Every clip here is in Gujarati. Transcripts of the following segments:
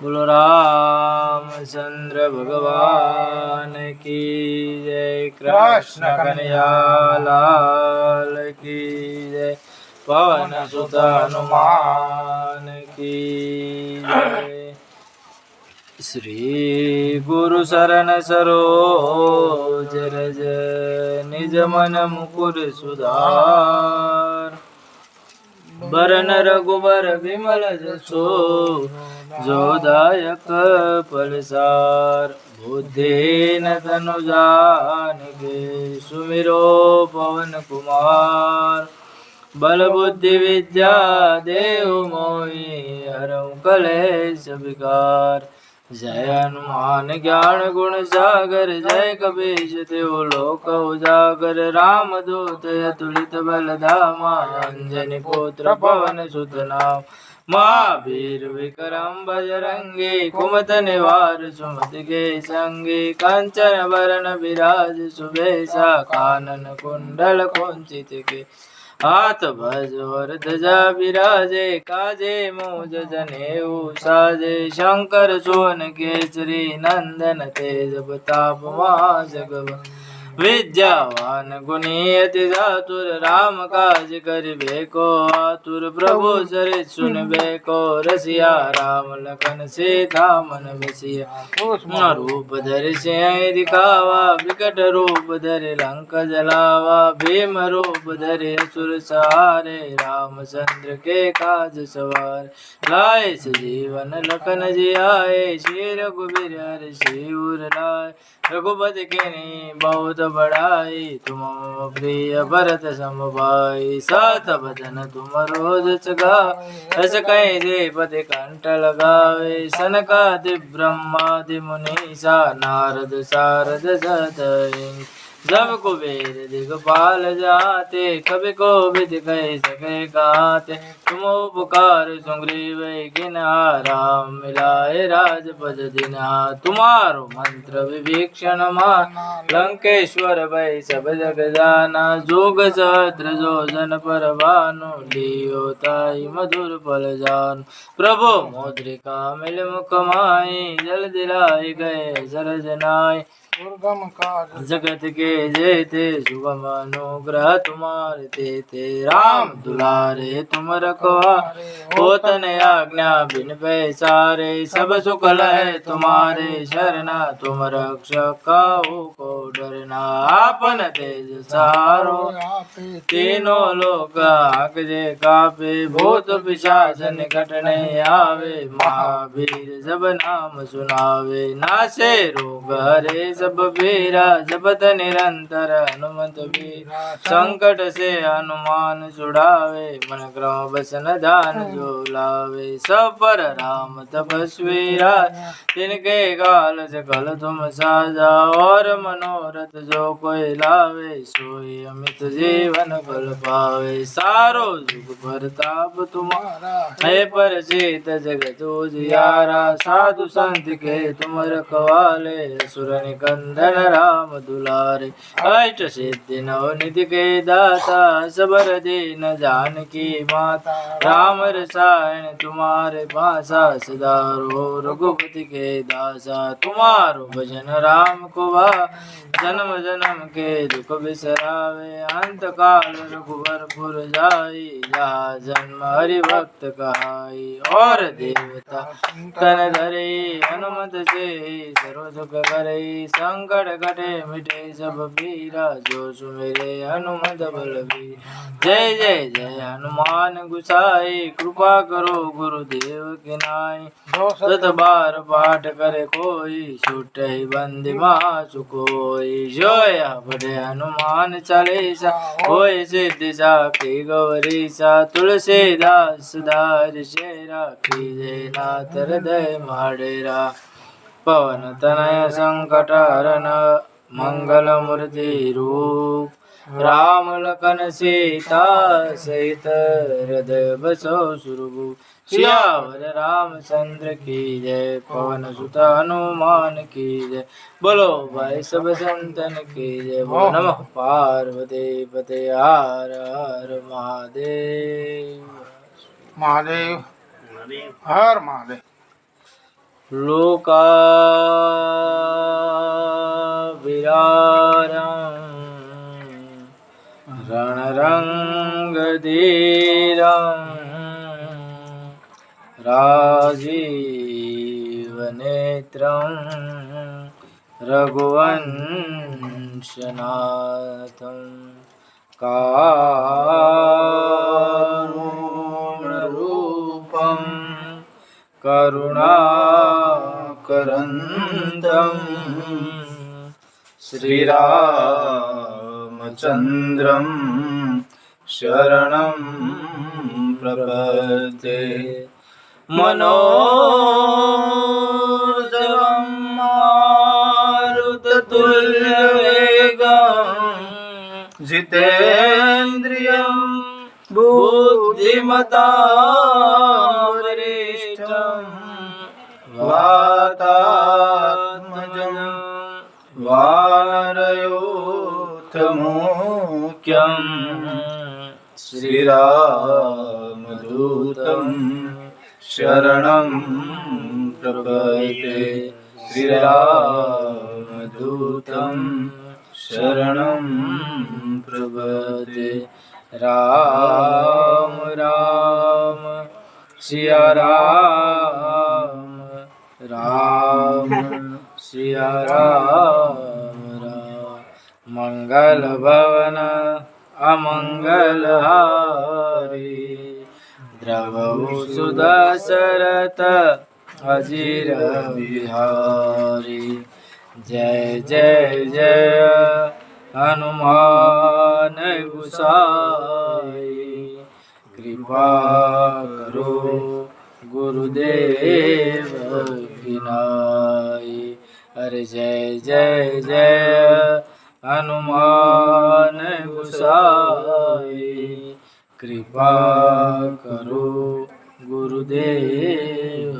बोलो रामचंद्र भगवान की जय। कृष्ण कन्हैया लाल की जय। पवन सुत हनुमान की जय। श्री गुरु शरण सरोज रज निज मन मुकुर सुधार। बरन रघुबर विमल जसो जो दायक फलसार। बुद्धिहीन तनु जानिके सुमिरो पवन कुमार। बल बुद्धि विद्या देहु मोहि हरहु कलेश विकार। जय हनुमान ज्ञान गुण सागर जय कपीश तिहु लोक उजागर। राम दूत अतुलित बल धामा अंजनी पुत्र पवन सुत नाम। महावीर विक्रम बजरंगी कुमत निवार सुमति के संगी। कंचन बरन विराज सुबेसा कानन कुंडल कुंचित के। हाथ भजोर ध्वजा विराजे काजे मूज जनेऊ साजे। शंकर सोन केसरी नंदन तेज प्रताप महाजगव। विद्यावान गुणी अति चातुर राम काज करिबे को आतुर। प्रभु चरित सुनबे को रसिया राम लखन सीता मन बसिया। रूप धरि सिंह दिखावा विकट रूप धरि लंक जलावा। भीम रूप धरि असुर सहारे रामचंद्र के काज सवार। लाए सजीवन लखन जियाए श्री रघुबीर हरि सिर लाए। रघुपति कीन्ही बहुत बड़ाई तुम मम प्रिय भरत सम भाई। सात बदन तुम रोज गावे अस कहीं देवपति कंठ लगावे। सनकादिक ब्रह्मादि मुनीसा नारद सारद सतई। जब कुबेर दिगपाल जाते कवि कोविद कह सके गाते। तुम उपकार सुग्रीव कीन्हा राम मिलाए राजपद दीन्हा। तुम्हारो मंत्र विभीषण मान लंकेश्वर भय सब जग जाना। जोग सहस्त्र जो जन पर भानु लियो ताई मधुर फल जानु। प्रभु मुद्रिका मिल मुख माहि जल दिलाए गए सरज नाय। दुर्गम काज जगत के जेते सुगम अनुग्रह तुम्हारे तेते। राम दुलारे तुम रखवारे होतन आज्ञा बिन पैसारे। सब सुख लहे तुम्हारे शरणा तुम रक्षक काहू को डरना। आपन तेज सहारो तीनों लोक हांकते कापे। भूत पिशाच निकट नहीं आवे महावीर जब नाम सुनावे। नासे रोग हरे सब पीरा जपत निरंतर हनुमत बीरा। संकट से हनुमान छुड़ावे मन क्रम बसन ध्यान जो लावे। सब पर राम तपस्वी राय तिनके काल सकल तुम साजा। और मनोरथ जो कोई लावे सोई अमित जीवन फल पावे। सारो जुग परताप तुम्हारा है परसित जगत उजियारा। साधु संत के तुम रखवाले असुर निकंदन राम दुलारे। अष्ट सिद्धि नवनिधि के दाता सबर दीन जानकी माता। राम रसायन तुम्हारे पासा सदा रो रघुपति के दासा। तुम्हारो भजन राम को जन्म जन्म के दुख बिसरावे। अंत काल रघुवर पुर जाई जहाँ जन्म हरि भक्त कहाई। और देवता तन धरे हनुमत से सर्व दुख करे। संकट कटे मिटे सब पीरा जो सुमिरे हनुमत बलबीरा। जय जय जय हनुमान गुसाई कृपा करो गुरुदेव की नाई। सत बार पाठ करे कोई छूटहि बंदी महासुकोई। जोया पढ़े हनुमान चालीसा होय सिद्धि साखी गौरीसा। तुलसीदास दार से राखी जय नाथ हृदय माडेरा। पवन तनय संकट हरन मंगल मूर्ति रूप। राम लखन सीता सहित हृदय बसो सुरभूप। सियावर रामचंद्र की जय पवन सुत हनुमान की जय। बोलो भाई सब संतन की जय। बोलो नमः पार्वती पते हर हर महादेव। महादेव हर महादेव। लोकाभिरामं रणरङ्गधीरं राजीवनेत्रं रघुवंशनाथं कारुण्यरूपं करुणाकरन्दं श्रीरामचन्द्रं शरणं प्रपद्ये मनोजवं मारुततुल्यवेगं जितेन्द्रियं बुद्धिमतां वरिष्ठं वातात्मजं वानरयोत्तमोख्यं श्रीरामदूतं शरणं प्रपद्ये श्रीरामदूतं शरणं प्रपद्ये राम राम सिया राम राम सिया राम राम मंगल भवन अमंगलहारी द्रवहु सुदशरथ अजीर बिहारी जय जय जय हनुमान गुसाई कृपा करो गुरुदेव की नाई। अरे जय जय जय हनुमान गुसाई कृपा करो गुरुदेव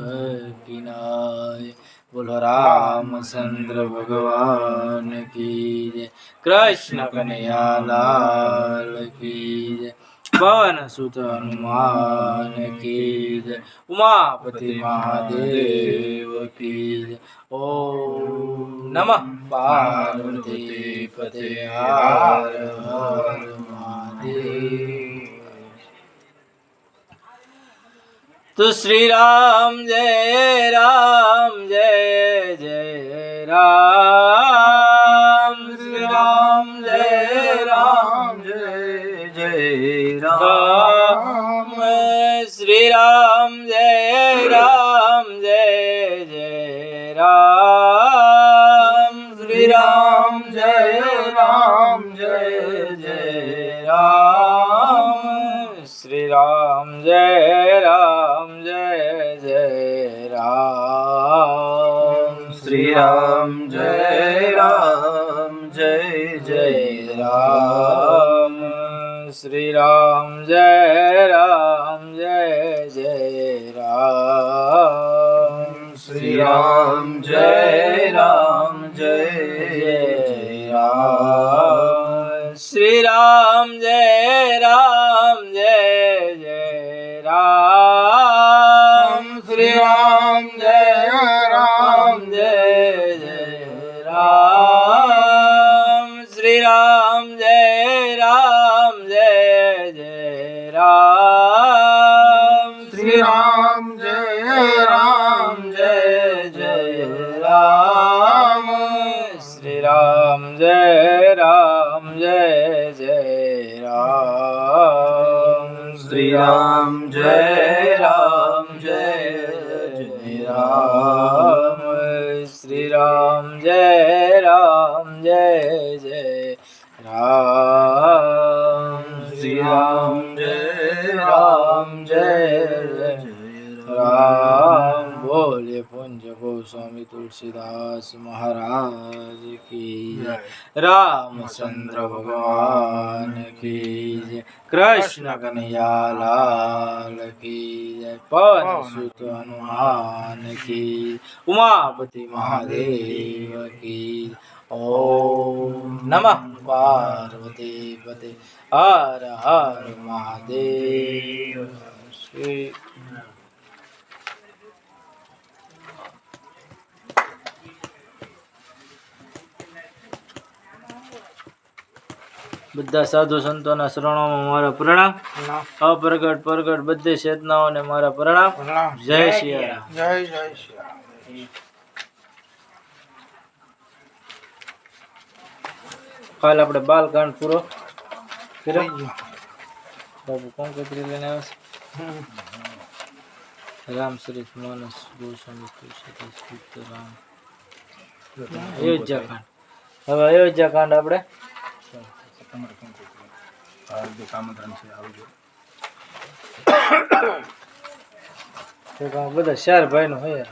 की नाई। बोलो रामचंद्र भगवान की जय, कृष्ण कन्हैया लाल की जय, पवन सुत हनुमान की जय, उमापति महादेव की जय। ओम नमः पार्वती पते हर हर महादेव। तो श्री राम जय जय राम, श्री राम जय जय राम, श्री राम जय जय राम, श्री राम जय जय राम, श्री राम जय जय राम, श्री राम जय जय राम, श्री राम जय जय राम, श्री राम जय जय राम, श्री राम जय जय राम, श्री राम जय जय राम, श्री राम जय जय राम, श्री राम जय राम, श्री राम जय जय राम, श्री राम जय जय राम, श्री राम जय जय राम, श्री राम जय राम। बोले पुंज गोस्वामी तुलसीदास महाराज की जय, रामचंद्र भगवान की जय, कृष्ण कन्हैया लाल की जय, पवन सुत हनुमान की, उमापति महादेव की। ओम नमः पार्वती पते हर हर महादेव। श्री બધા સાધુ સંતોના શરણોમાં મારા પ્રણામ. અપ્રગટ પ્રગટ બધી ચેતનાઓને મારા પ્રણામ. જય સિયારામ. જય જય શ્રી રામ. કાલ આપણે બાલકાંડ પૂરો કર્યો. બાબુ કંકોત્રી લઈને આવે છે. રામચરિત માનસ ગોસ્વામી તુલસીદાસ ગુપ્ત રામ અયોધ્યાકાંડ. હવે અયોધ્યાકાંડ આપણે બધા 4 ભાઈનું હોય.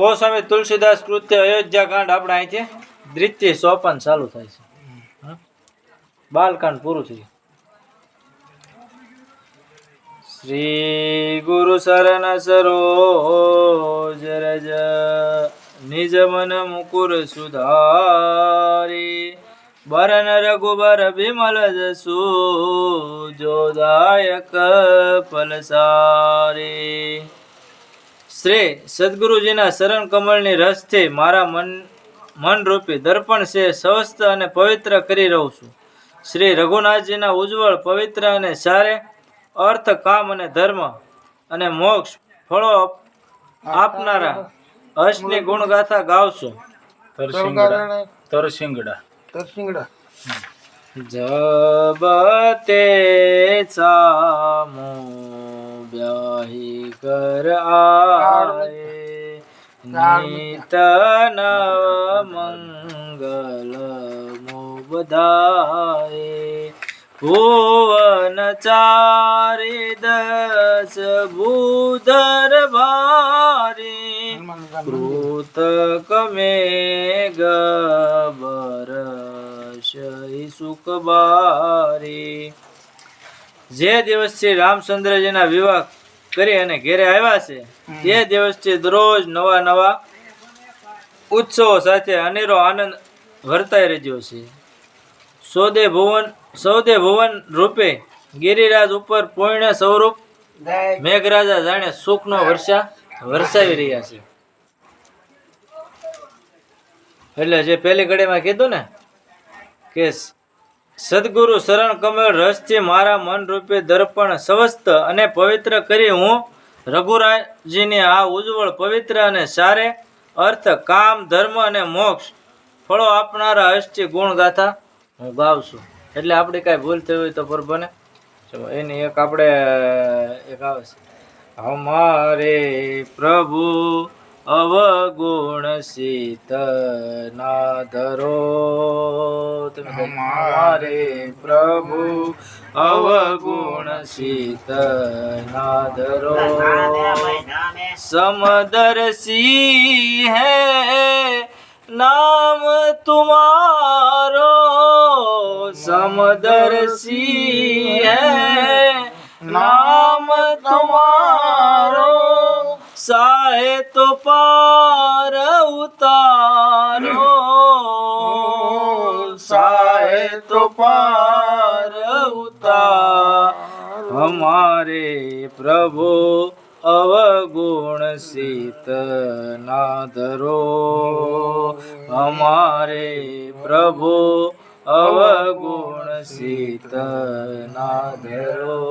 ગોસ્વામી તુલસીદાસ કૃત્ય અયોધ્યાકાંડ આપણે અહીંથી દ્વિતીય સોપાન ચાલુ થાય છે. બાલકાંડ પૂરું થયું. શ્રી ગુરુ શરણ સરોજ રજ નિજ મન મુકુર સુધારી બરન રઘુબર વિમલ જસુ જોદાયક ફલસારી. શ્રી સદગુરુજીના શરણ કમળની રસથી મારા મન રૂપી દર્પણ છે સ્વસ્થ અને પવિત્ર કરી રહું છું. શ્રી રઘુનાથજીના ઉજ્જવળ પવિત્ર અને સારે અર્થ કામ અને ધર્મ અને મોક્ષ ફળો આપનારા અષ્ટની ગુણગાથા ગાવશું. તરસિંગડા જબતે સામો બ્યાહી કર આએ નિત નવ મંગલ મો બધાએ ભુવન ચારી દસ ભૂધર ભારી કૃતક મેઘ બરસઈ સુખ બારી. જે દિવસથી રામચંદ્રજીના વિવાહ કરી અને ઘેરે આવ્યા છે તે દિવસથી દરરોજ નવા નવા ઉત્સવો સાથે અનેરો આનંદ વર્તાઈ રહ્યો છે. સૌદે ભુવન રૂપે ગિરિરાજ ઉપર પૂર્ણ સ્વરૂપ મેઘરાજા જાણે સુખનો વરસાવી રહ્યા છે. એટલે જે પહેલી ઘડીમાં કીધું ને કે સદગુરુ શરણ કમળ રસથી મારા મન રૂપે દર્પણ સ્વસ્થ અને પવિત્ર કરી હું રઘુરાજજીની આ ઉજ્જવળ પવિત્ર અને સારે અર્થ કામ ધર્મ અને મોક્ષ ફળો આપનારા અષ્ટી ગુણ ગાથા હું ગાઉં છું. એટલે આપણી કાંઈ ભૂલ થઈ હોય તો પ્રભુને એની એક આપણે એક આવે છે. હમારે પ્રભુ અવગુણ સીત ના ધરો. હમારે પ્રભુ અવગુણ સીત ના ધરો સમદર્શી હૈ नाम तुम्हारो समदर्शी है नाम तुम्हारो साहे तो पार उतारो साहे तो पार उतार हमारे प्रभु अवगुण सीत ना धरो हमारे प्रभु अवगुण सीत ना धरो.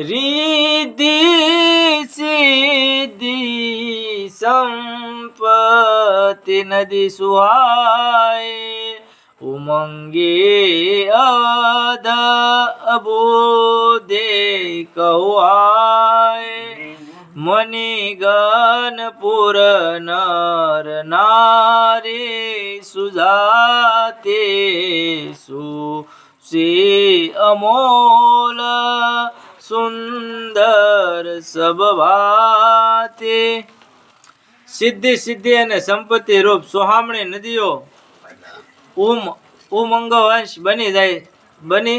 रिद्धि सिद्धि संपत्ति नदी सुहाए उमंगी अद अबोधे कहुआए मणिगण पुर नर नारी सुजाते सुशी अमोल सुंदर सब भाते. सिद्धि सिद्धि અને સંપત્તિ રૂપ સોહામણી નદીઓ ઉમંગવંશ બની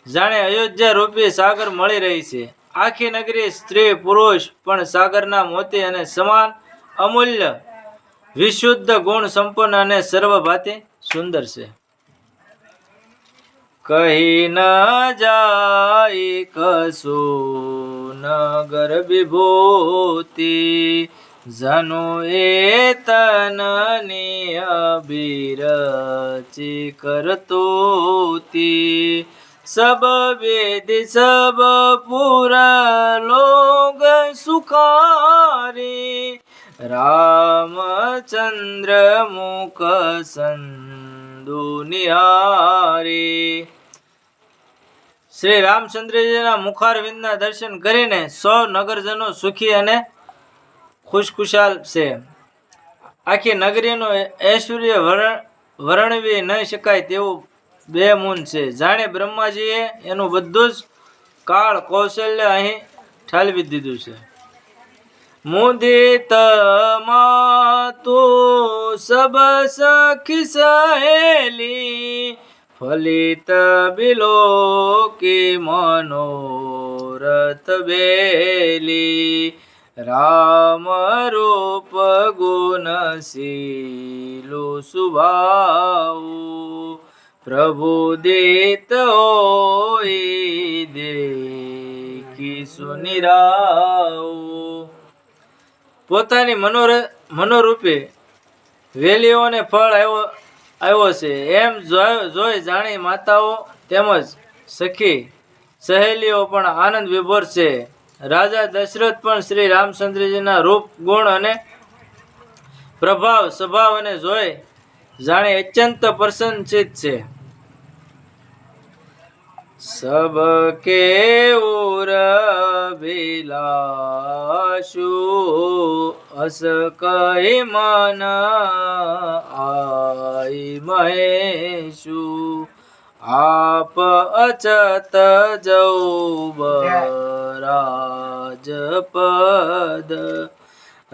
જાણે અયોધ્યા રૂપી સાગર મળી રહી છે. આખી નગરી સ્ત્રી પુરુષ પણ સાગરના મોતી અને સમાન અમૂલ્ય વિશુદ્ધ ગુણ સંપન્ન અને સર્વભાતે સુંદર છે. કહી ન જાય કશું નગર વિભૂતિ જનો એ તનની અભિરચી કરતોતી સબ વેદ સબ પુર લોગ સુખારી રામચંદ્ર મુખ સંદુ નિહારી શ્રી રામચંદ્રજીના મુખારવિંદના દર્શન કરીને સૌ નગરજનો સુખી અને ખુશખુશાલ છે. આખી નગરીનું ઐશ્વર્ય વર્ણવી ન શકાય તેવું બે મૂન છે. જાણે બ્રહ્માજીએ એનું બધું જ કાળ કૌશલ્ય અહીં ઠાલવી દીધું છે. મુદિત માતુ સબ સખી સહેલી ફલિત બિલો કી મનોરથ બેલી રામ રૂપ ગુણ શીલુ સુભાઉ પ્રભુ દિત હોઈ દેખી સુનિરાઉ પોતાની મનોરૂપે વેલીઓને ફળ આવ્યો છે એમ જોઈ જાણી માતાઓ તેમજ સખી સહેલીઓ પણ આનંદ વિભોર છે. રાજા દશરથ પણ શ્રી રામચંદ્રજીના રૂપ ગુણ અને પ્રભાવ સ્વભાવને જોઈ જાણે અત્યંત પ્રસન્નચિત છે. સબકે ઉર ભિલાશુ અસ કહી મન આઈ મહેશુ આપ અચત જૌબરાજ પદ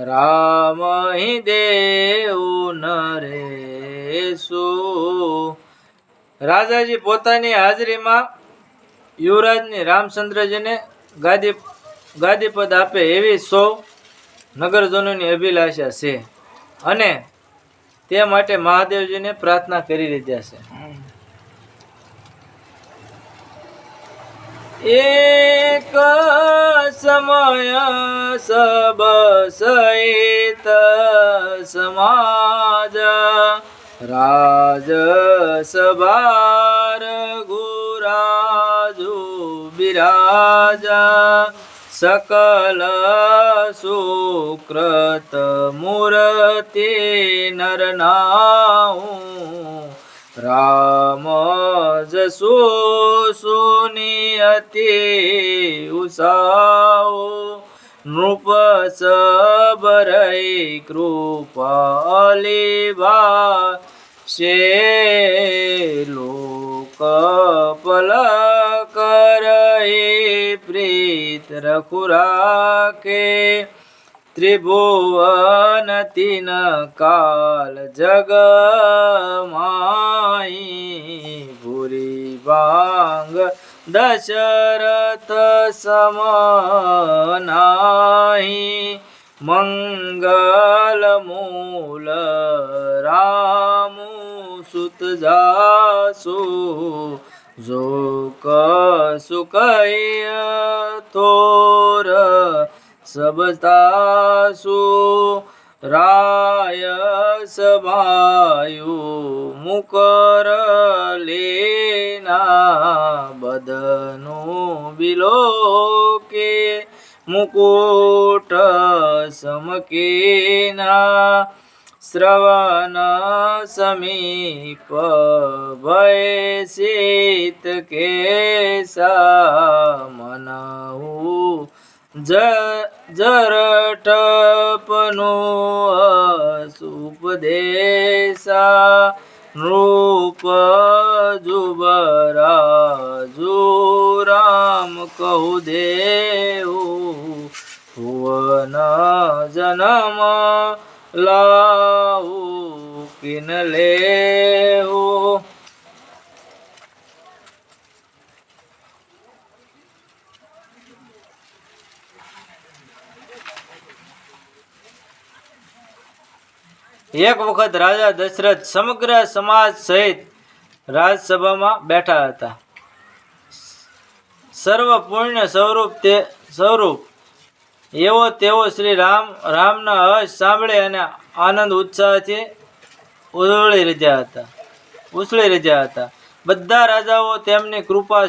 રામ હિ દેવ નરેશુ રાજાજી પોતાની હાજરીમાં યુવરાજની રામચંદ્રજીને ગાદીપદ આપે એવી સૌ નગરજનોની અભિલાષા છે અને તે માટે મહાદેવજીને પ્રાર્થના કરી લીધા છે. એક સમય સબ સહિત સમાજ રાજ સભાર ગુરાજુ બિરાજા સકલ સુકૃત મૂર્તિ નરનાઉ રામ જસુ સુનિયતિ ઉષાઓ નૃપ સબરઈ કૃપાલિભા શે લોક પલકરઈ પ્રીત રખુરાકે ત્રિભુવન તીન કાલ જગમાઈ ભૂરી ભાંગ દશરથ સમનાહી મંગલ મૂલ રામુ સુત જાસુ જો કસુકય થોર સબતાસુ રાય સભાયુ મુકર લેના બદનું બિલોકે મુકુટ સમકેના શ્રવણ સમીપ ભય શીત કેસા મનહુ જરટપનું સુપદેશા નૃપ જુબરાજુ રામ કહુ દેવું ભુવન જનમ લાઉ કિન લેવું. એક વખત રાજા દશરથ સમગ્ર સમાજ સહિત રાજસભામાં બેઠા હતા. સર્વ પુણ્ય સ્વરૂપ એવો તેઓ શ્રી રામના હર્ષ સાંભળી અને આનંદ ઉત્સાહથી ઉછળી રહ્યા હતા. બધા રાજાઓ તેમની કૃપા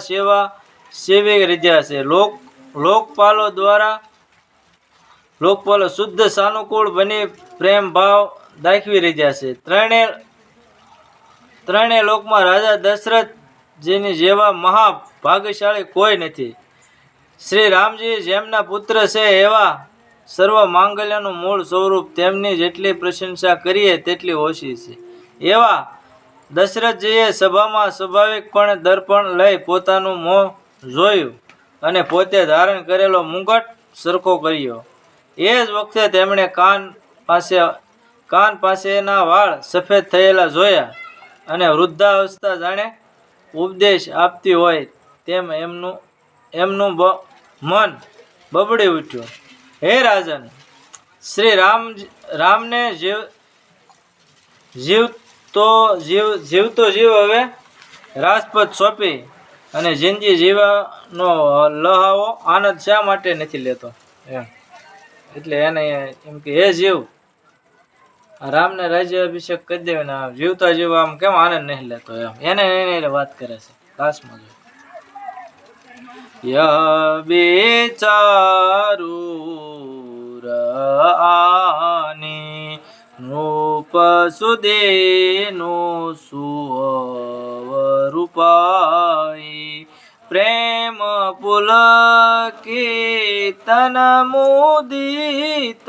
સેવી રહ્યા છે. લોકપાલો શુદ્ધ સાનુકૂળ બની પ્રેમ ભાવ દાખવી રહ્યા છે. ત્રણેય લોકમાં રાજા દશરથજીની જેવા મહાભાગ્યશાળી કોઈ નથી. શ્રી રામજી જેમના પુત્ર છે એવા સર્વ માંગલ્યનું મૂળ સ્વરૂપ તેમની જેટલી પ્રશંસા કરીએ તેટલી ઓછી છે. એવા દશરથજીએ સભામાં સ્વાભાવિકપણે દર્પણ લઈ પોતાનું મોં જોયું અને પોતે ધારણ કરેલો મુગટ સરખો કર્યો. એ જ વખતે તેમણે કાન પાસેના વાળ સફેદ થયેલા જોયા અને વૃદ્ધાવસ્થા જાણે ઉપદેશ આપતી હોય તેમ એમનું મન બબડી ઉઠ્યું. હે રાજન, શ્રી રામને જીવતો જીવ હવે રાજપદ સોંપી અને જિંદગી જીવવાનો લહાવો આનંદ શા માટે નથી લેતો? એમ એટલે એને એમ કે હે જીવ, રામને રાજ્ય અભિષેક કરી દેવે ને જીવતા જીવ આમ કેમ આનંદ નહીં લેતો? એમ એને વાત કરે છે ખાસમાં. બેચારૂર આની નૃપ સુદેનો સુવરૂપાઈ પ્રેમ પુલકિતન મુદિત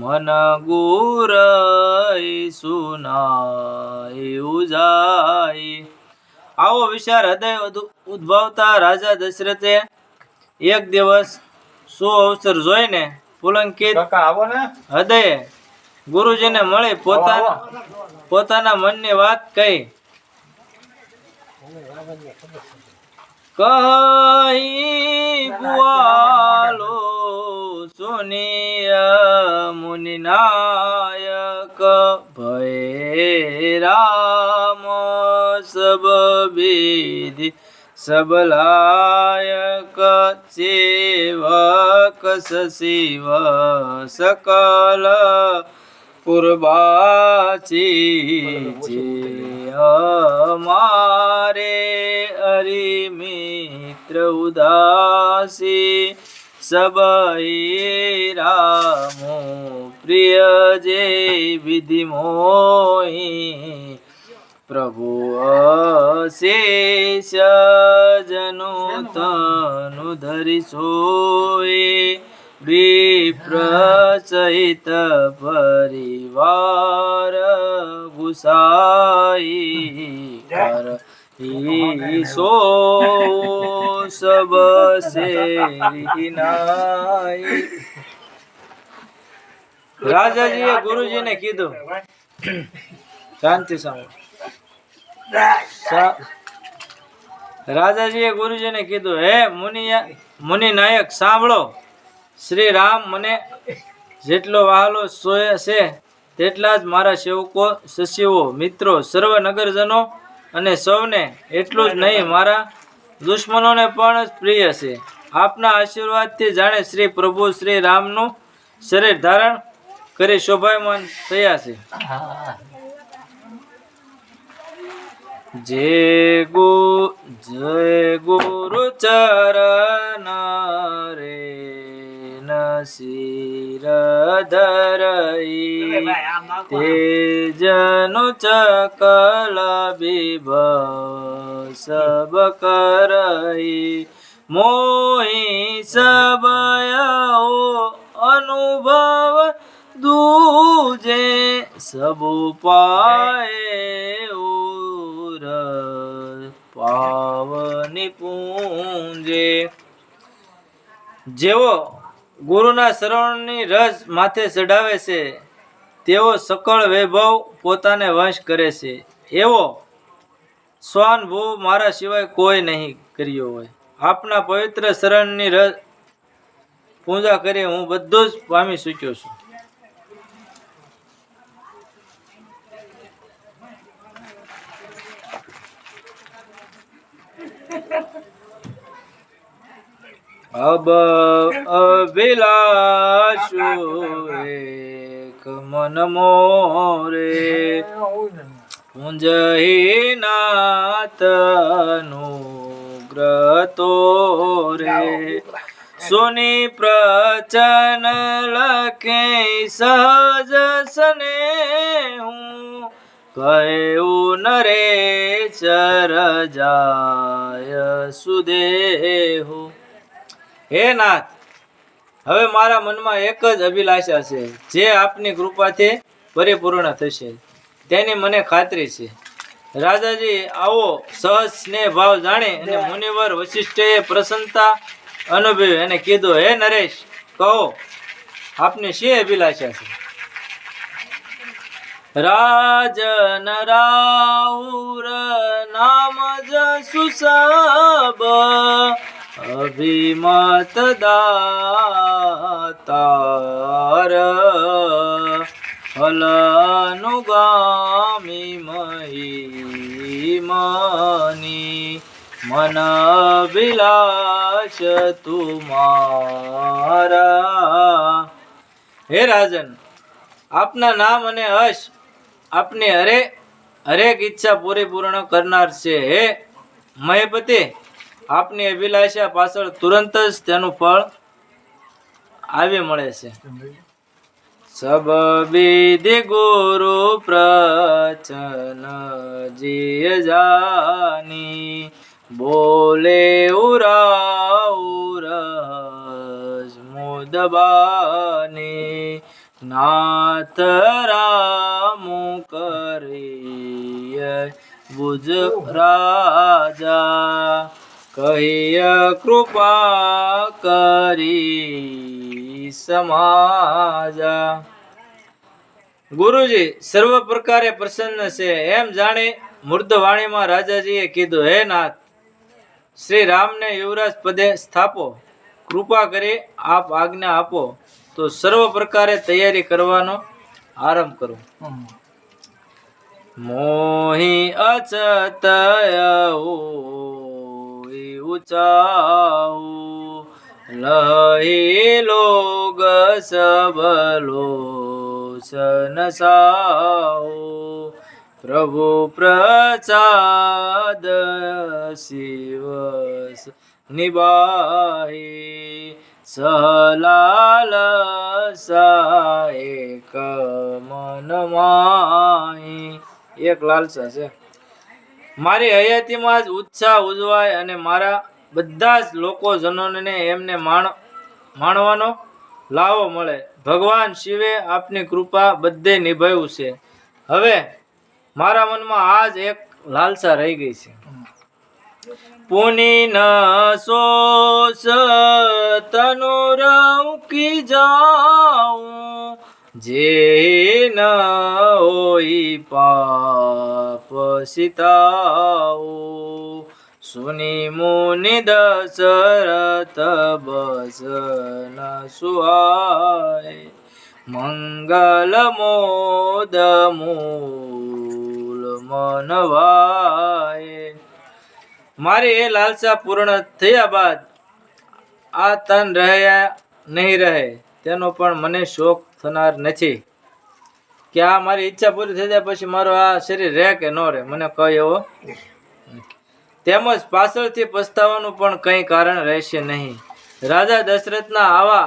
મન ગુરઈ સુનાઈ ઉજાઈ. આવો વિચાર હૃદય ઉદ્ભવતા રાજા દશરથે એક દિવસ સુઅવસર જોઈને પુલંકિત હૃદયે ગુરુજીને મળી પોતાના મનની વાત કહી. કહી ગુઆલો સુનિય મુનિનાયક ભય રામ સબ વિધિ સબ લાયક સેવક સશિવ સકલ પૂર્વાચી જે અમારે હરિ મિત્ર ઉદાસી સબઈ રામો પ્રિય જે વિધિ મોહી પ્રભુ અશેષ જનો તનુ ધરી સોય વિપ્ર સહિત પરિવાર ગુસાઈ કર ઈસો સબ સેરી નાઈ. રાજાજીએ ગુરુજીને કીધું, શાંતિ સાંભળો. રાજાજીએ ગુરુજીને કીધું, હે મુનિ નાયક સાંભળો. શ્રી રામ મને જેટલો વહાલો છે તેટલા જ મારા સેવકો, શિષ્યો, મિત્રો, સર્વ નગરજનો અને સૌને એટલું જ નહીં મારા દુશ્મનોને પણ પ્રિય છે. આપના આશીર્વાદથી જાણે શ્રી પ્રભુ શ્રી રામનું શરીર ધારણ કરી શોભાયમાન થયા છે. જય ગુરુ ચરણ રે નસીર ધરઈ તેજનો ચકલ બિભ સબ કરઈ મોહી સબયો અનુભવ દૂજે સબ પાએ પાવની પૂંજે. જેઓ ગુરુના શરણની રસ માથે ચડાવે છે તેઓ સકળ વૈભવ પોતાને વંશ કરે છે. એવો સ્વાનુભવ મારા સિવાય કોઈ નહીં કર્યો હોય. આપના પવિત્ર શરણની રસ પૂજા કરી હું બધું જ પામી ચૂક્યો છું. અબ અભિલાષો એક મન મોરે પુંજહીનાથ અનુગ્રતો રે સુની પ્રચન લખે સહજ સને હું કહ્યું નરે ચર જાય સુદેહુ. હે નાથ, હવે મારા મનમાં એક જ અભિલાષા છે, જે આપની કૃપાથી પરિપૂર્ણ થશે તેની મને ખાતરી છે. રાજાજી આવો સહજ સ્નેહ ભાવ જાણી અને મુનિવર વશિષ્ઠે પ્રસન્નતા અનુભવી અને કીધું, હે નરેશ, કહો આપની શી અભિલાષા છે? રાજન રાઉર નામ જસુ સબ અભિમત દાતાર ફલનુગામી મહિમની મન અભિલાષ તુમારા. હે રાજન, આપના નામ અને હર્ષ આપની હરેક ઈચ્છા પૂરી કરનાર છે. હે મહેપતિ, આપની અભિલાષા પાછળ તુરંત જ તેનું ફળ આવી મળે છે. સબ વિધિ ગુરુ પ્રચન જીય જાની બોલે ઉરાઉરસ મુદબાની નાથ રામુ કરીય બુજ રાજા કહિય કૃપા કરી સમાજા. ગુરુજી સર્વ પ્રકારે પ્રસન્ન છે એમ જાણી મૂર્ધવાણીમાં રાજાજીએ કીધું, હે નાથ, શ્રી રામને યુવરાજ પદે સ્થાપો. કૃપા કરી આપ આજ્ઞા આપો તો સર્વ પ્રકારે તૈયારી કરવાનો આરંભ કરો. મોહી અચતય ઊંચાઉ લહી લોગ સબલો સનસાઉ પ્રભુ પ્રસાદ શિવ નિબાહી સહલાલ સાયક મનમાહી. એક લાલસા છે, મારી હયાતીમાં જ ઉત્સાહ ઉજવાય અને મારા બધા જ લોકો જનોને એમને માણવાનો લાવો મળે. ભગવાન શિવે આપની કૃપા બધે નિભાવ્યું છે. હવે મારા મનમાં આજ એક લાલસા રહી ગઈ છે. પુની ન સોસ તનુરૌકી જાઉં જે ન હોઈ પાપ સિતાઉ સુની મુનિ દશરથ બસન સુહાય મંગલ મોદ મૂલ મનવાય. મારી એ લાલસા પૂર્ણ થયા બાદ આ તન રહ્યા નહીં રહે તેનો પણ મને શોક થનાર નથી કે આ મારી ઈચ્છા પૂરી થઈ જાય પછી મારો આ શરીર રહે કે ન રહે, મને કહે એવો. તેમજ પાછળથી પસ્તાવાનું પણ કંઈ કારણ રહેશે નહીં. રાજા દશરથના આવા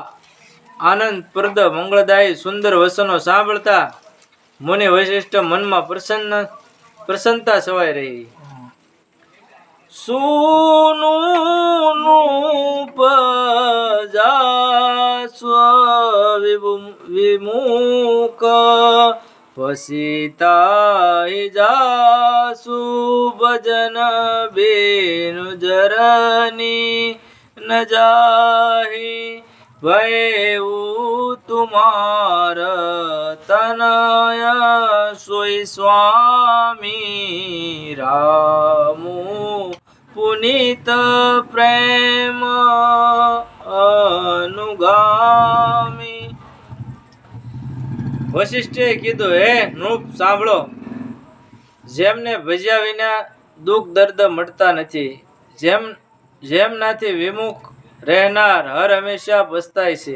આનંદપ્રદ મંગળદાયી સુંદર વચનો સાંભળતા મુનિ વશિષ્ઠ મનમાં પ્રસન્નતા છવાઈ રહી. સુનું પજા સ્વવિમુખ પસિતાઈ જાસુ ભજન બેનુ જરની ન જાહી ભયઉ તુમાર તનય સોઈ સ્વામી રામુ પુનિત પ્રેમ અનુગામી. વશિષ્ઠે કીધું, હે નૃપ, સાંભળો. જેમને ભજ્યા વિના દુઃખ દર્દ મળતા નથી, જેમનાથી વિમુખ રહેનાર હર હંમેશા પસ્તાય છે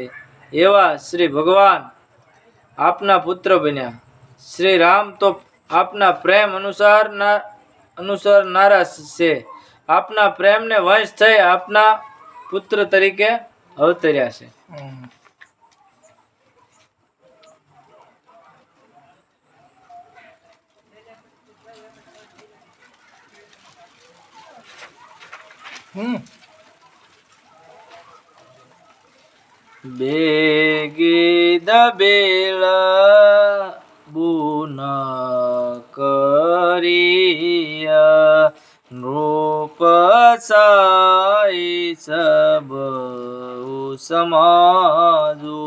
એવા શ્રી ભગવાન આપના પુત્ર બન્યા. શ્રી રામ તો આપના પ્રેમ અનુસરનારા છે. આપના પ્રેમને વંશ થઈ આપના પુત્ર તરીકે અવતર્યા છે. બેગી દબેલા બુના કરિયા નૃપ સાઈ સબ સમાજુ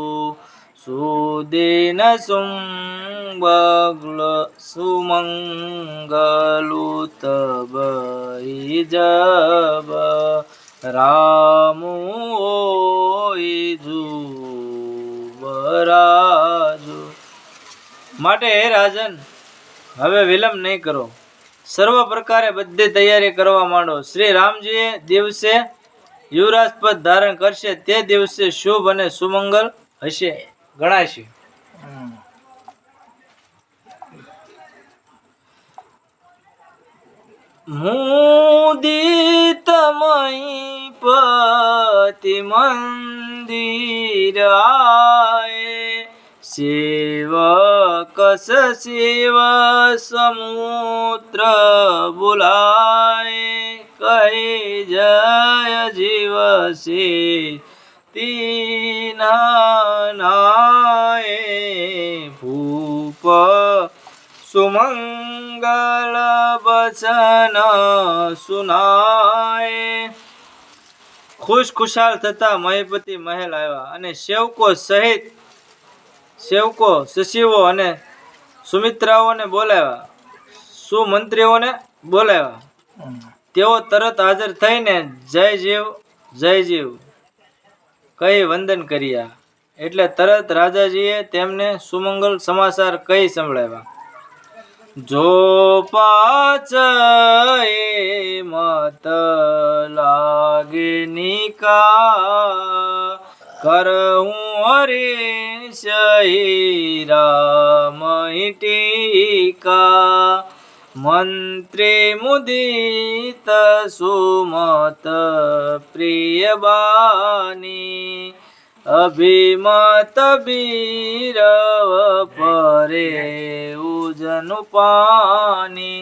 સુદિન સુમંગલુ તબ જબ રામુ બરાજુ. માટે હે રાજન, હવે વિલંબ નહીં કરો, સર્વ પ્રકારે બધી તૈયારી કરવા માંડો. શ્રી રામજીએ દિવસે યુવરાજ પદ ધારણ કરશે તે દિવસે શુભ અને સુમંગલ હશે ગણાશે. મુદિતમય પતિ મંદિર આય સેવકસ શિવ સમુદ્ર બુલાય કહે જય જીવ સે તીનાય ભૂપ સુમંગલ બચન સુનાય. ખુશ ખુશાલ થતા મહીપતિ મહેલ આવ્યા અને સેવકો સચિવો અને સુમિત્રાઓને બોલાવ્યા, સુમંત્રીઓને બોલાવ્યા. તેઓ તરત હાજર થઈને જય જીવ કહી વંદન કર્યા. એટલે તરત રાજાજીએ તેમને સુમંગલ સમાચાર કહી સંભળાવ્યા. જો પાચ મત લાગે નિકા કરહું હરીશ રામ ટીકા મંત્રી મુદિત સુમત પ્રિય બાની અભિમત બીરવ પરે ઉજનુ પાની.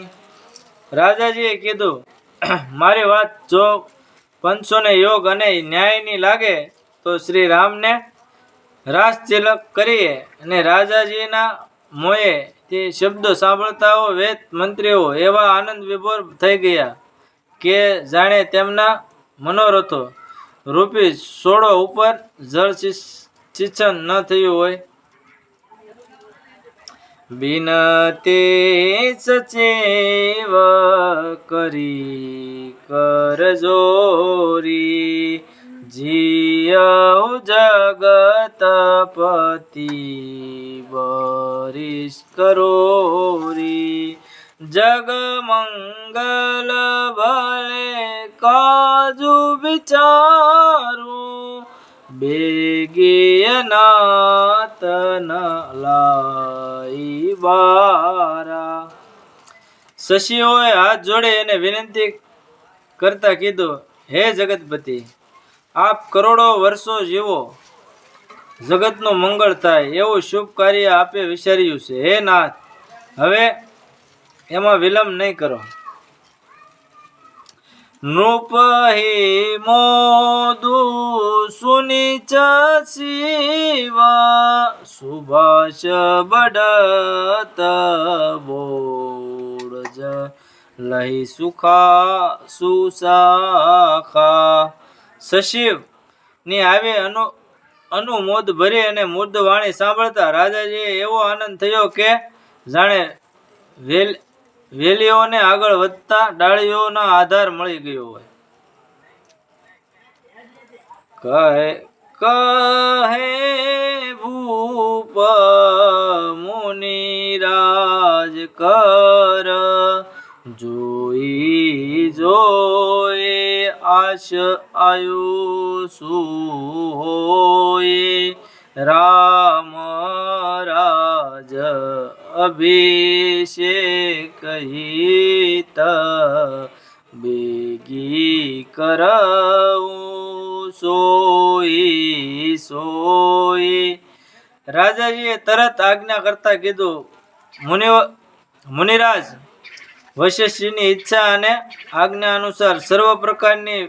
રાજાજીએ કીધું, મારી વાત જો પંચોને યોગ અને ન્યાયની લાગે તો શ્રી રામને રાસ તિલક કરીએ. અને રાજાજીના મોએ તે શબ્દો સાંભળતાઓ વેદ મંત્રીઓ એવા આનંદ વિભોર થઈ ગયા કે જાણે તેમના મનોરથો રૂપી સોડો ઉપર જળ સિંચન ન થયું હોય. બિનતી સચિવ કરી કર જોરી જીયઉ જગતપતિ બરિશ કરોરી જગ મંગલ ભલે કાજુ વિચારું બેગીય નાત ન લાઈ બારા. શશીઓએ હાથ જોડે એને વિનંતી કરતા કીધું, હે જગતપતિ, આપ કરોડો વર્ષો જીવો, જગતનું મંગળ થાય એવું શુભ કાર્ય આપે વિચાર્યું છે. હે નાથ, હવે એમાં વિલંબ નહીં કરો. નૃપહી મોદુ સુનિચ શિવ સુભાષ બડત બોડ લહી સુશાખા. સશિવ ની આવી અનુમોદ ભરી અને મૂર્ધ વાણી સાંભળતા રાજાજીએ એવો આનંદ થયો કે જાણે વેલીઓને આગળ વધતા ડાળીઓનો આધાર મળી ગયો હોય. કહે ભૂપ મુનિરાજ કર જોઈ જોઈ આશ આયુ સુ રામ રાજ અભિષેક હિત બેગી કરવું સોઈ સોઈ. રાજાજીએ તરત આજ્ઞા કરતા કીધું, મુનિરાજ, વશિષ્ઠની ઈચ્છા અને આજ્ઞા અનુસાર સર્વ પ્રકારની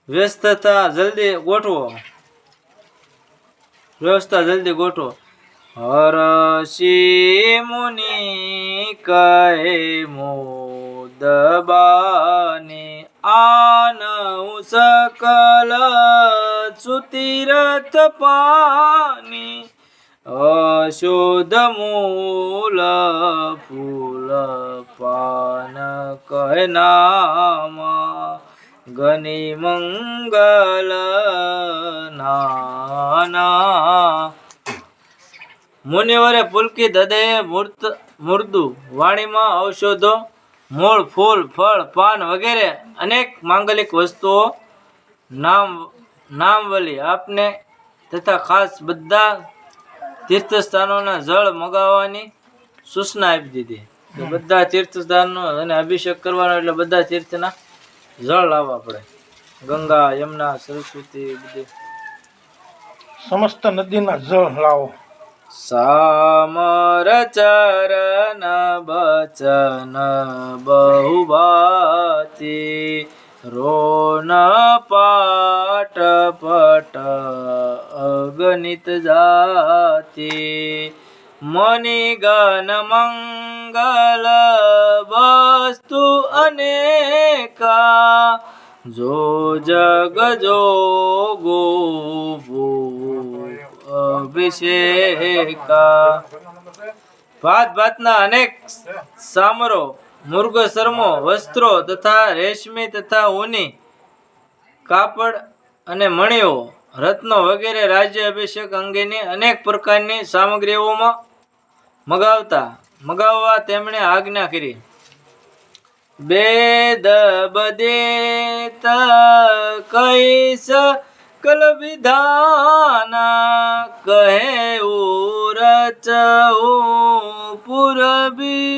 વ્યવસ્થા જલ્દી ગોઠવો. હર્ષિ મુનિ કહે મોદબાની આનઉ સકલ સુતીરથ પાની અશુદ્ધ મૂલ ફૂલ પાન કહે નામા ગની મંગલ નાના. મુનિવરે પુલકિત હૃદયે મૃદુ વાણીમાં ઔષધો, મૂળ, ફૂલ, ફળ, પાન વગેરે અનેક માંગલિક વસ્તુઓ નામવલી આપને તથા ખાસ બધા તીર્થસ્થાનોના જળ મગાવવાની સૂચના આપી દીધી. બધા તીર્થસ્થાનો અને અભિષેક કરવાનો એટલે બધા તીર્થના જળ લાવવા પડે. ગંગા, યમુના, સરસ્વતી બધી સમસ્ત નદીના જળ લાવો. સામર ચરણ બચન બહુભાતી રોન પાટ પટ અગણિત જાતિ મણિગણ મંગલ વસ્તુ અનેકા જો જગ જોગો અભિષેકા. ભાત ભાતના અનેક સામરો, મૃગ શર્મો, વસ્ત્રો તથા રેશમી તથા ઊની કાપડ અને મણીઓ, રત્નો વગેરે રાજ્ય અભિષેક અંગેની અનેક પ્રકારની સામગ્રીઓમાં મગાવવા તેમણે આજ્ઞા કરી. વેદ બદેત કૈસ કલ વિધાના કહે રચઉ પુરબી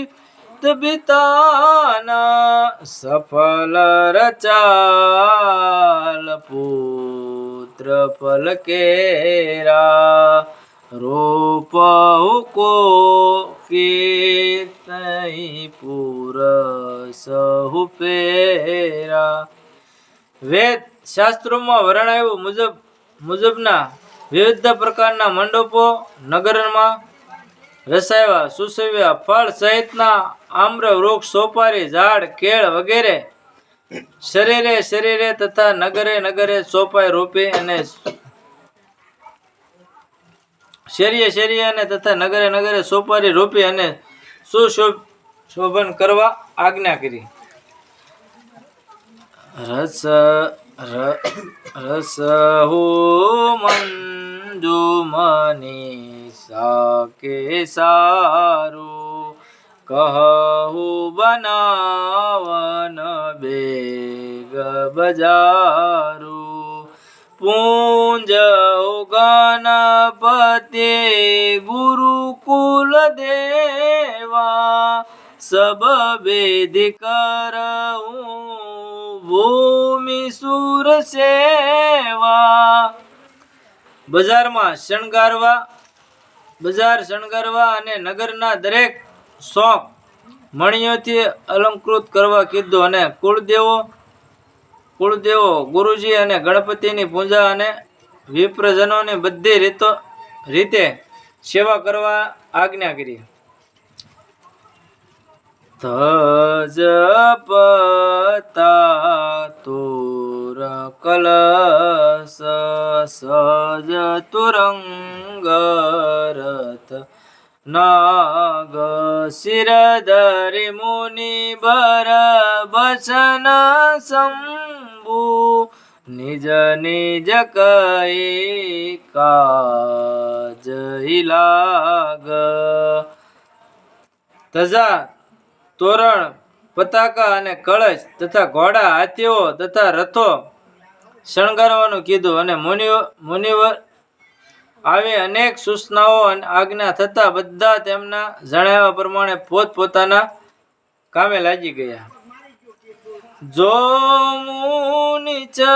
બિતાના સફલ રચાલ પુત્ર ફલ કેરા રૂપ કો કીર્તઈ પુર સહુ પેરા. વેદ શાસ્ત્રોમાં વર્ણવ્યું મુજબના વિવિધ પ્રકારના મંડપો નગરમાં રસાવ્યા, સુશોભ્યા, ફળ સહિતના આમ્ર વૃક્ષ, સોપારી, ઝાડ, કેળ વગેરે શરીરે તથા નગરે સોપાઈ રૂપી અને શેરીએ અને તથા નગરે સોપારી રૂપી અને સુશોભન કરવા આજ્ઞા કરી. રસહુ મંજુમની સાકે સારું કહુ બનાવન બેગ બજારું પૂંજ ગણપતિ ગુરુકુલ દેવા સબ વિધિ કરઉં ભૂમિ સુર સેવા. બજાર શણગારવા અને નગરના દરેક શોખ મણીઓથી અલંકૃત કરવા કીધું અને કુળદેવો ગુરુજી અને ગણપતિની પૂજા અને વિપ્રજનોની બધી રીતે સેવા કરવા આજ્ઞા કરી. ધજ પતા તુર કલસ સજ તુરંગ રથ નાગ શિરધરી મુનિ બર બચન શંભુ નિજ કઈ કાજ લાગ. તજા તોરણ, પતાકા અને કળશ તથા ઘોડા, હાથીઓ તથા રથો શણગારવાનું કીધું અને મુનિવર આવી અનેક સૂચનાઓ અને આજ્ઞા થતા બધા તેમના જણાવ્યા પ્રમાણે પોતપોતાના કામે લાગી ગયા. જો મુનિ જે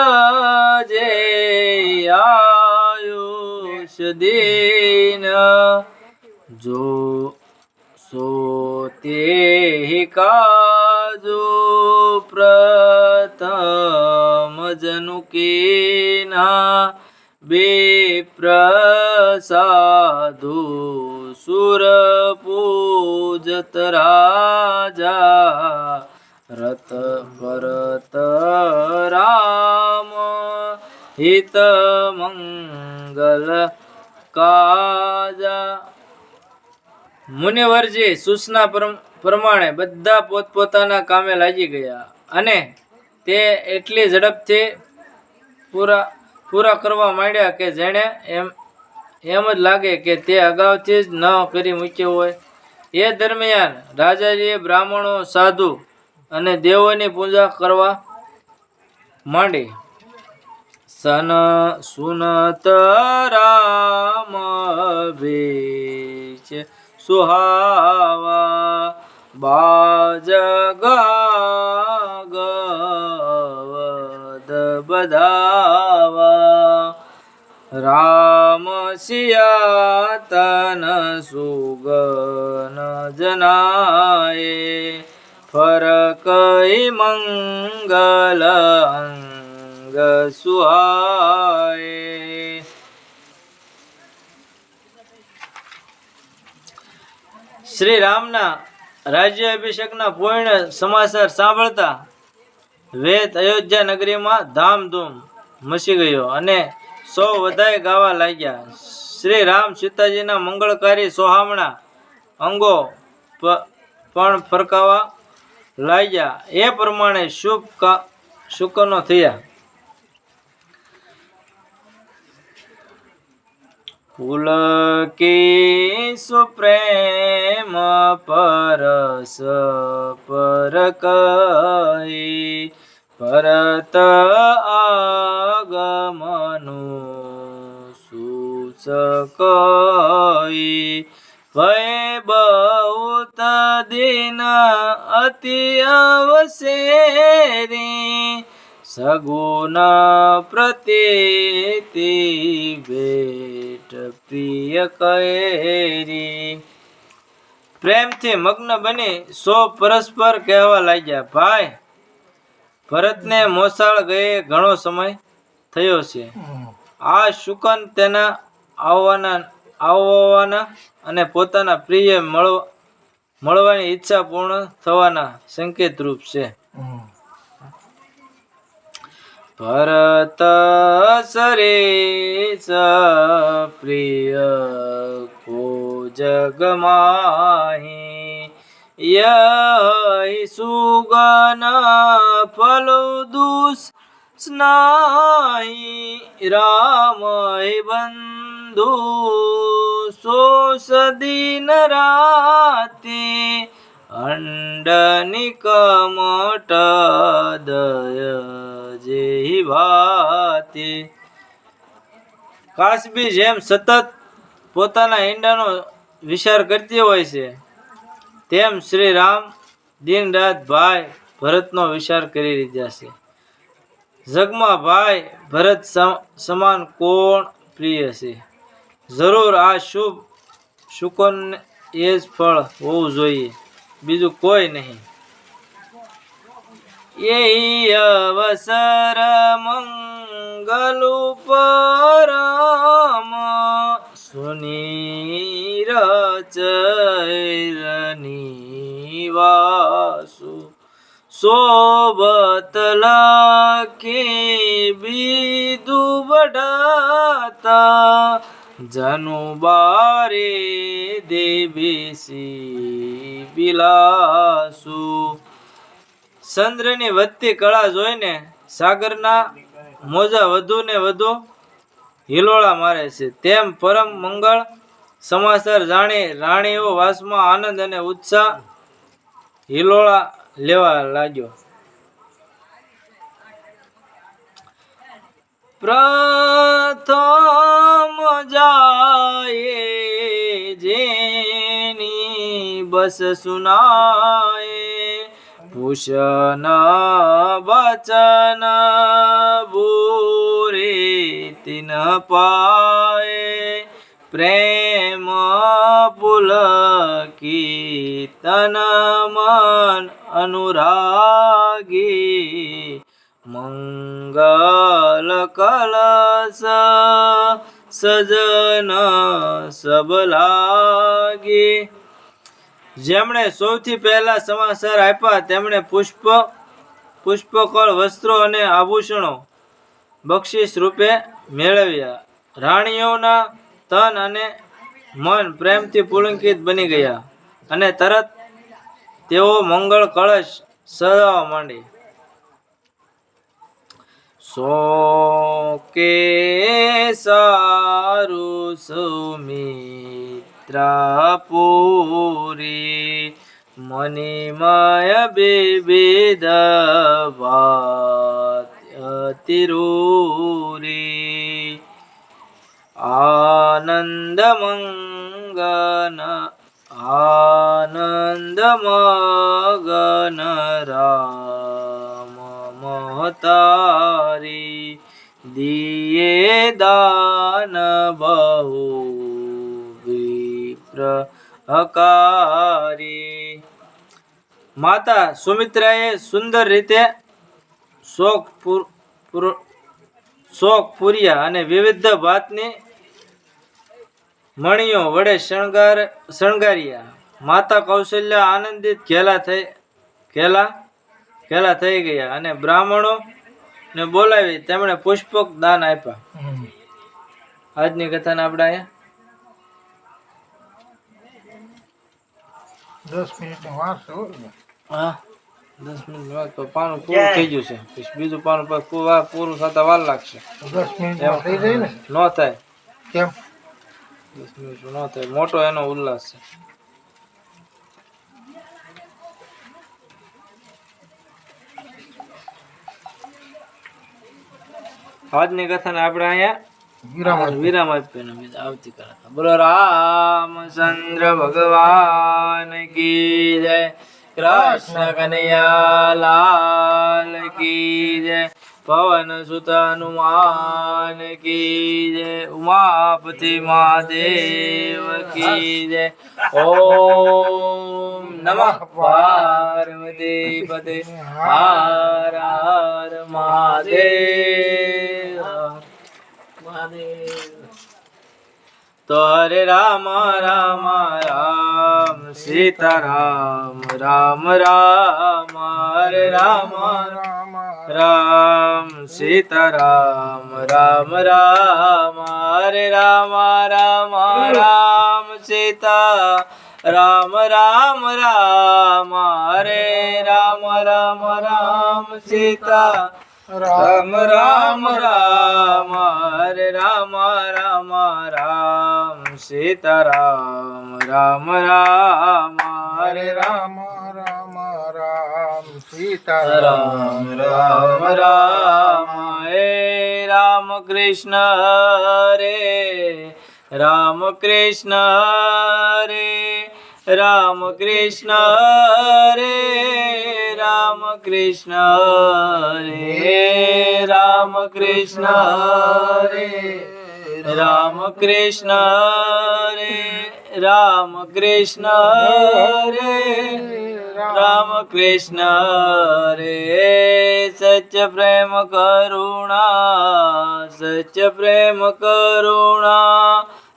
આયુષ દિન જો સો તે કાજુ પ્રથમ જનુકીના વિપ્રસાધુ સુર પૂજત રાજા રત પરત રામ હિત મંગલ કાજા. મુનિવરજી સૂચના પ્રમાણે બધા પોતપોતાના કામે લાગી ગયા અને તે એટલી ઝડપથી પૂરા કરવા માંડ્યા કે જેણે એમ જ લાગે કે તે અગાઉથી જ ન કરી મૂક્યો હોય. એ દરમિયાન રાજાજીએ બ્રાહ્મણો, સાધુ અને દેવોની પૂજા કરવા માંડી. સુનત રામ ભીચ સુહાવા બાજ ગવદ બધાવા રામ સિયા તન સુગન જનાએ ફરક મંગલ અંગ સુહાય. શ્રી રામના રાજ્યાભિષેકના પૂર્ણ સમાચાર સાંભળતા વેદ અયોધ્યા નગરીમાં ધામધૂમ મચી ગયો અને સૌ વધાય ગાવા લાગ્યા. શ્રી રામ સીતાજીના મંગળકારી સોહામણા અંગો પણ ફરકાવા લાગ્યા. એ પ્રમાણે શુકનો થયા. પુલકી સુપ્રેમ પરસ પર કહી પરત આગમનુ સૂચકઈ ભય બહુત દિન અતિ અવસેરી સગુન પ્રતીતિ ભેટ પ્રિય કૈરી. પ્રેમથી મગ્ન બની સો પરસ્પર કહેવા લાગ્યા, ભાઈ ભરતને મોસાળ ગયે ઘણો સમય થયો છે. આ શુકન તેના આવવાના અને પોતાના પ્રિય મળવાની ઈચ્છા પૂર્ણ થવાના સંકેત રૂપ છે. ભરત સરેશ પ્રિય કો જગમાહી યહી સુગન ફલ દુસ્નાહી રામ બંધુ સોસ દિન રાતે અંડનિક મોટ દય જેહી ભાતે. કાસબી જેમ સતત પોતાના ઈંડાનો વિચાર કરતી હોય છે તેમ શ્રી રામ દિન રાત ભાઈ ભરતનો વિચાર કરી રહ્યા છે. જગમાં ભાઈ ભરત સમાન કોણ પ્રિય છે? જરૂર આ શુભ શુકન એ જ ફળ હોવું જોઈએ, બીજું કોઈ નહીં. यही अवसर मंगलु परम सुनीर चैरनिवासु सोबत लके विदु बढ़ता जनु बारे देवीसी बिलासु. ચંદ્રની વધતી કળા જોઈને સાગરના મોજા વધુ ને વધુ હિલોળા મારે છે. તેમ પરમ મંગળ સમાચાર જાણી રાણીઓ વાસમાં આનંદ અને ઉત્સાહ હિલોળા લેવા લાગ્યો. પ્રથમ જાયે જેની બસ સુનાએ ભૂષણ બચન બુરે તિન પાએ પ્રેમ પુલકી તન મન અનુરાગી મંગલ કલશ સજન સબ લાગી. જેમણે સૌથી પહેલા સમાચાર આપ્યા તેમણે પુષ્પકળ વસ્ત્રો અને આભૂષણો બક્ષિસ રૂપે મેળવ્યા. રાણીઓના તન અને મન પ્રેમથી પુલકિત બની ગયા અને તરત તેઓ મંગળ કળશ સજાવવા માંડી. કે સારું સુમિત્રા પૂરી મણિમય વિવિધ તિરૂરી આનંદ મગન રામ મહતારી દિયે દાન બહુ વિપ્ર હકારી. માતા સુમિત્રાએ સુંદર રીતે શોક પૂર્યા અને વિવિધ ભાતની મણીઓ વડે શણગાર્યા. માતા કૌશલ્યા આનંદિત ઘેલા થઈ ગયા અને બ્રાહ્મણો ને બોલાવી તેમણે પુષ્પક દાન આપ્યા. આજની કથાને આપણે અહીંયા 10 મિનિટની વાર છે હો. હા 10 મિનિટ વાત તો પાનું પૂરું થઈ ગયું છે. પછી બીજું પાનું પૂરું થતા વાર લાગશે. 10 મિનિટમાં થઈ જાય ને? ન થાય. કેમ? 10 મિનિટ ન થાય. મોટો એનો ઉલ્લાસ છે. આજની કથાને આપણે અહીંયા વિરામ આપીને આવતીકાલે. બોલો રામચંદ્ર ભગવાન કી જય. કૃષ્ણ કનૈયા લાલ કી જય. પવન સુત હનુમાન કી જય. ઉમાપતિ મહાદેવ કી જય. ઓમ નમઃ પાર્વતી પતે હર હર મહાદેવ. તો હરે રામ રામ રામ સીતારામ રામ રામ હરે રામ રામ સીતારામ રામ રામ હરે રામ રામ રામ સીતા રામ રામ રામ હરે રામ રામ રામ સીતા રામ રામ રામ હરે રામ રામ રામ સીતારામ રામ રામ હરે રામ રામ રામ સીતારામ રામ રામ હે રામ કૃષ્ણ હરે રામ કૃષ્ણ હરે રામ કૃષ્ણ હરે રામ કૃષ્ણ હરે રામ કૃષ્ણ હરે રામ કૃષ્ણ હરે રામ કૃષ્ણ હરે રામ કૃષ્ણ હરે. સત્ય પ્રેમ કરુણા સત્ય પ્રેમ કરુણા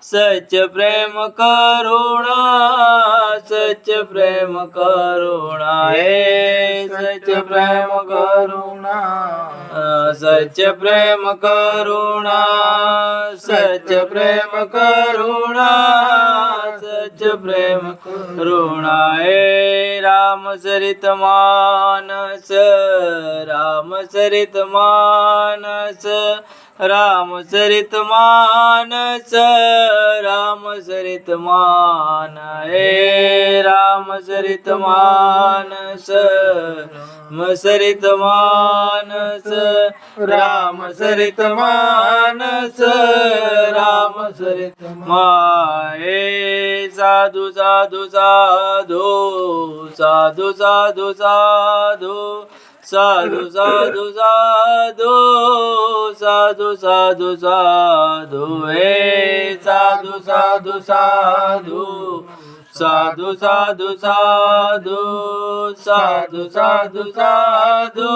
સત્ય પ્રેમ કરુણા સત્ય પ્રેમ કરુણા હે સત્ય પ્રેમ કરુણા સત્ય પ્રેમ કરુણા સત્ય પ્રેમ કરુણા સત્ય પ્રેમ કરુણા હે રામચરિત માનસ રામચરિત માનસ रामचरित मानस रामचरित मान हे रामचरित मानस रामचरित मानस रामचरित मानस रामचरित हे साधु साधु साधु साधु साधु साधु साधु साधु साधु साधु साधु साधु हे साधु साधु साधु साधु साधु साधु साधु साधु साधु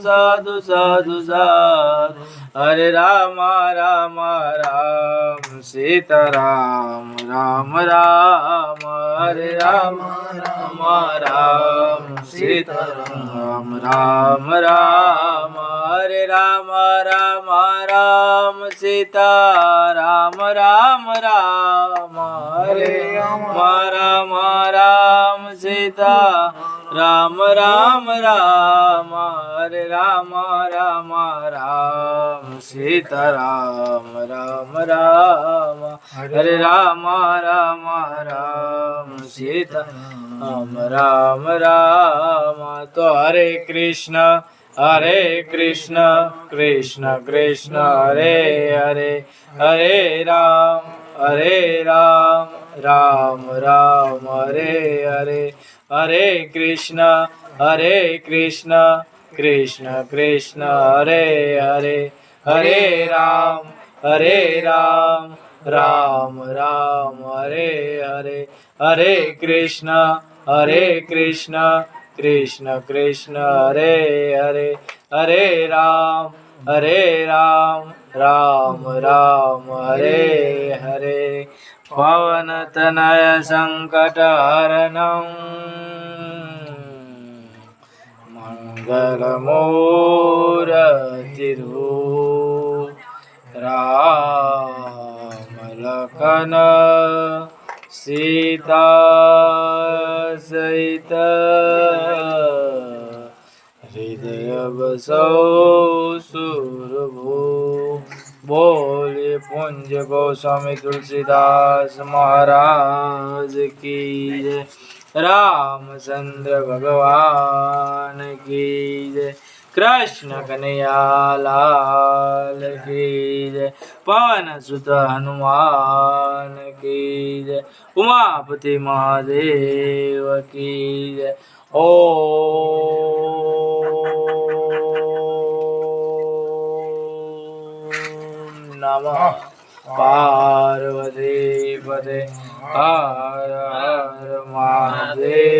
साधु साधु साधु हरे राम राम राम सीताराम राम राम हरे राम राम राम सीताराम राम राम हरे राम राम राम सीता राम राम राम हरे राम राम राम सीता राम राम राम हरे राम राम राम सीता राम राम राम हरे राम राम राम सीता राम राम राम तो हरे कृष्ण कृष्ण कृष्ण हरे हरे हरे राम राम राम हरे हरे हरे कृष्ण कृष्ण कृष्ण हरे हरे हरे राम राम राम हरे हरे हरे कृष्ण कृष्ण कृष्ण हरे हरे हरे राम राम राम हरे हरे पवन तनय संकटहरणं मंगलमूर्तिरूप राम लखन सीता सहित हृदय बसो सुरभू बोले पुंज गोस्वामी तुलसीदास महाराज की जय रामचंद्र भगवान की जय कृष्ण कन्हैया लाल की जय पवन सुत हनुमान की जय उमापति महादेव की जय ओम नमः पार्वती पते हर हर महादेव।